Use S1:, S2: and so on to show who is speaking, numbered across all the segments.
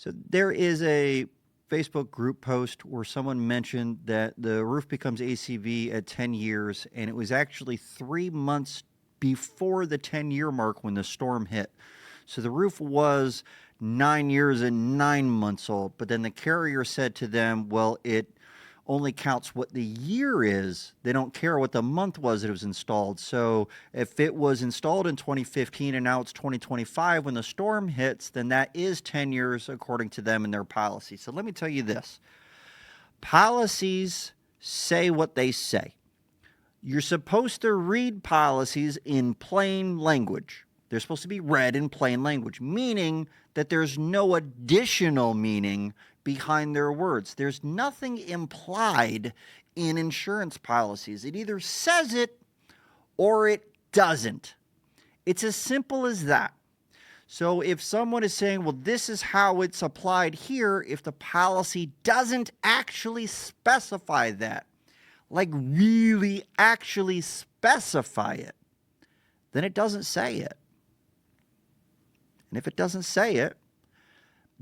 S1: So there is a Facebook group post where someone mentioned that the roof becomes ACV at 10 years, and it was actually 3 months before the 10-year mark when the storm hit. So the roof was 9 years and 9 months old, but then the carrier said to them, well, it only counts what the year is. They don't care what the month was that it was installed. So if it was installed in 2015 and now it's 2025 when the storm hits, then that is 10 years according to them in their policy. So let me tell you this. Policies say what they say. You're supposed to read policies in plain language. They're supposed to be read in plain language, meaning that there's no additional meaning behind their words. There's nothing implied in insurance policies. It either says it or it doesn't. It's as simple as that. So if someone is saying, well, this is how it's applied here, if the policy doesn't actually specify that, like really actually specify it, then it doesn't say it. And if it doesn't say it,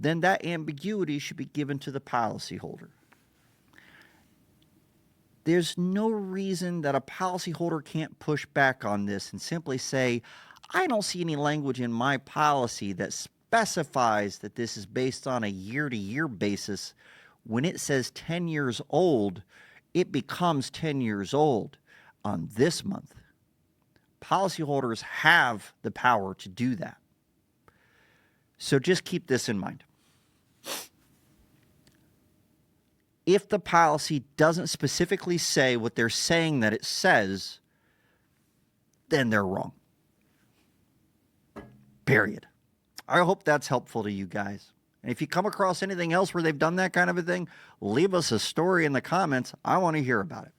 S1: then that ambiguity should be given to the policyholder. There's no reason that a policyholder can't push back on this and simply say, I don't see any language in my policy that specifies that this is based on a year-to-year basis. When it says 10 years old, it becomes 10 years old on this month. Policyholders have the power to do that. So just keep this in mind. If the policy doesn't specifically say what they're saying that it says, then they're wrong. Period. I hope that's helpful to you guys. And if you come across anything else where they've done that kind of a thing, leave us a story in the comments. I want to hear about it.